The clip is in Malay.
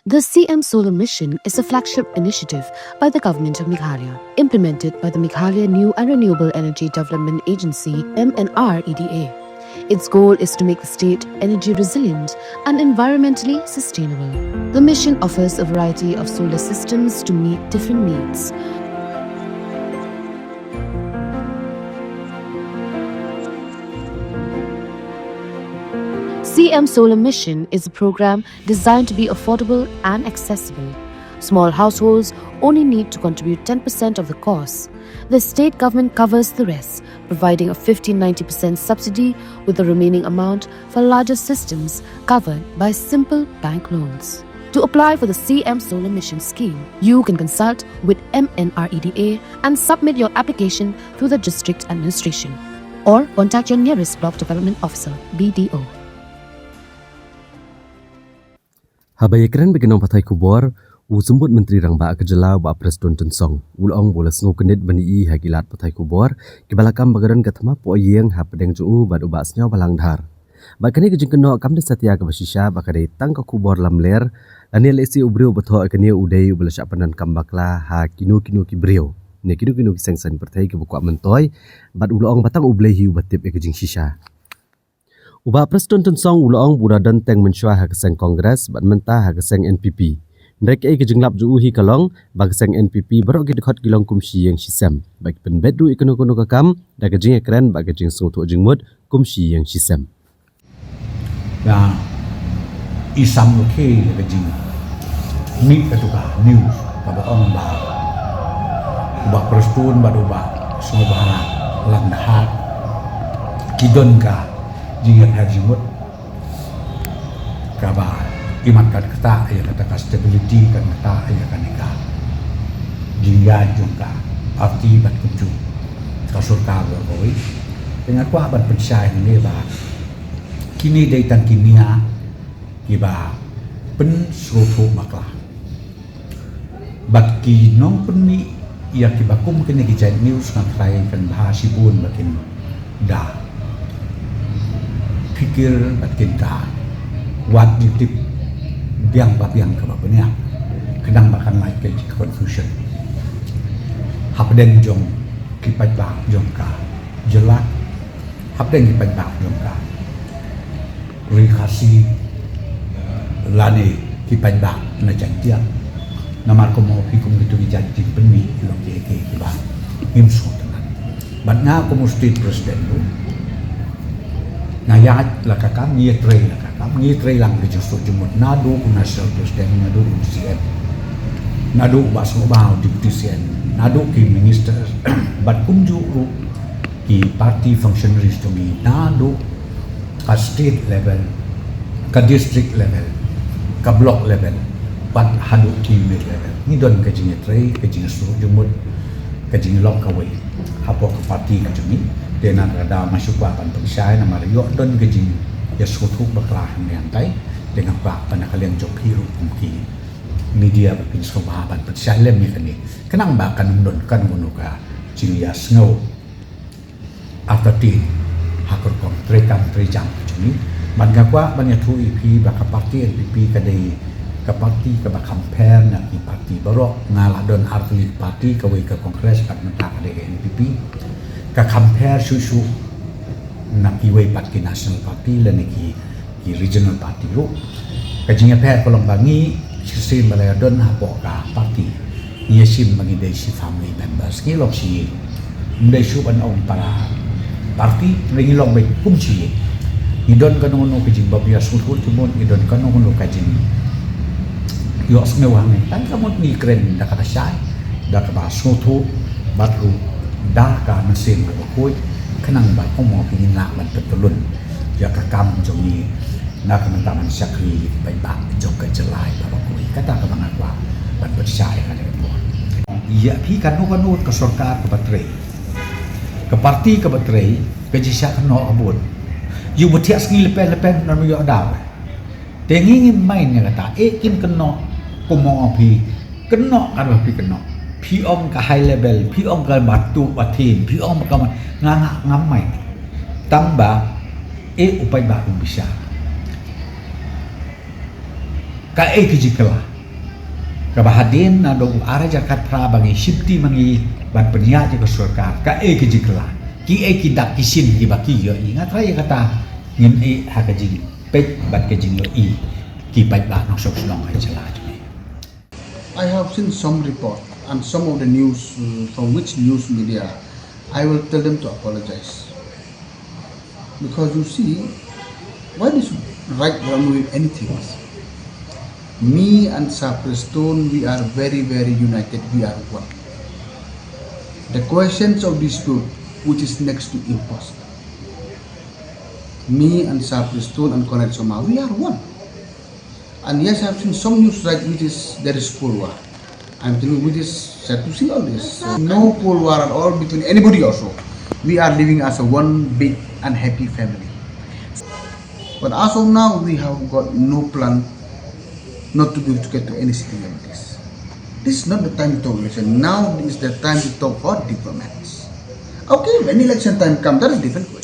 The CM Solar Mission is a flagship initiative by the Government of Meghalaya, implemented by the Meghalaya New and Renewable Energy Development Agency (MNREDA). Its goal is to make the state energy resilient and environmentally sustainable. The mission offers a variety of solar systems to meet different needs. CM Solar Mission is a program designed to be affordable and accessible. Small households only need to contribute 10% of the cost. The state government covers the rest, providing a 50-90% subsidy, with the remaining amount for larger systems covered by simple bank loans. To apply for the CM Solar Mission scheme, you can consult with MNREDA and submit your application through the district administration, or contact your nearest block development officer (BDO). Habayakran beginong patay kubor, usumbut Menteri Rangba Kejelau ba Presiden Tensong, ulong bola sengu kenit bani hagilat patay kubor, kibalakam bagaran katama po yeng hapadeng juu bad ubasnya balangdhar. Bakani kejeng keno kam de setia ke basisha bakade tang ka kubor lamler, anil isi ubriu betho akani udai ubala syapanan kambakla ha kinu kibriu. Ne kinu kisengsen pertai ke buku mentoy, bad ulong batang ublehi ubatip kejeng shisha. Uba Presiden Tensong ulong buradan teng mensyua hakaseng Kongres bat mentah hakaseng NPP. Ndrek kejenglap juu hi kalong bagaseng NPP barok gidkhot gilong kumsi yang sisem. Baik penbedru ikono-kono kakam da kejeng ekran ba kejeng sungutu jengmut kumsi yang sisem. Ya isam oke kejeng. Ni ketuka news pada orang ba. Uba Presiden uba semua barat langdahat kidon ka jinggat hajimut kabar iman kan kata ayat kata stability kan kata ayat kan nikah jingga jungka arti bat kuncu kasur kabar boy dengan kuah bat percaya ini bah kini daitan kimia kiba pen suruh maklah bat kinong peni ia kiba kum kini kijai news kan lain kan bahasibun bakin dah pikir kita wat ditip biang babiang kebabnya kedang makan naik ke confusion hapden jong kipat bak jong ka jelak hapden kipat bak jong ka rikasi lani kipat bak na jantia namar ko mo hikum gitu dijanji penmi long ke kiba imso tenan batna ko mo state president lu ngayat lah kakam ngitrei lah kakam ngitrei lang ke justru jumut nadu ku national president nadu ku CM nadu baso bau deputy CM nadu ki minister bat kumju ki party functionaries to me nadu ka state level ka district level ka block level bat hadu ki mid level ni don ke ngitrei ke justru jumut ke jinglong ka wei hapo ka party ka jumi dengan ada masuk papan percaya nama Rio don gejing ya suatu baklah yang tai dengan pak pada kalian jok hirup mungkin media berpin sobahan percaya lem ni kenang bahkan don kan gunuka cilia snow after teen hakor kom trekam trejam cumi bangga kwa banyak tu IP baka parti NPP kadai ke parti ke bak compare nak di parti barok ngalah don arti parti ke ke kongres kat mentak ada NPP ka compare susu nak iway pat ki national party la ki regional party lu ka jinga per kolong bangi sistem balayadon hapo ka party yesim bagi desi family members ki lok si ndai su ban ong para party ringi lok bai kum si idon ka nono ki jing babia sulhut tumon idon ka nono ka jing yo smewang tan ka mot ni kren da ka sai da ka ba soto batru dah ka mesin berkoi kenang bat omo pingin nak bat betulun ya kakam jongi nak mentaman syakri baik bak jok ke jelai berkoi kata ke bang akwa bat percaya kan itu iya pi kanu ke sorkar ke baterai ke parti ke baterai ke jisya keno abun you betiak sengi lepen nama yo dah tengi main ya kata kin keno komo pi keno kan pi kenoพี่อมกับไฮเลเวลพี่อมกับบัตตุบัตทีนพี่อมกับงางงามใหม่ตั้งบ่าอุปบาทbisa ka kejiklah Kabahadin na do ara jakat pra bagi shifti mangi bat penya je ke surkar ka ke jikla ki dak kisin ki baki yo ingat raya kata ngin ha ka jing pet bat ke jing yo ki pai ba no sok long ai chala. I have seen some report and some of the news from which news media. I will tell them to apologize because you see, why they should write wrong with anything. Me and Saprestone, we are very united. We are one. The questions of dispute, which is next to impossible. Me and Saprestone and Connect Soma, we are one. And yes, I have seen some news right which is there is Cold War. I'm telling you, we just sad to see all this. No Cold War at all between anybody also. We are living as a one big and happy family. But as of now, we have got no plan not to be able to get to anything like this. This is not the time to talk election. Now is the time to talk for diplomats. Okay, when election time comes, that is a different question.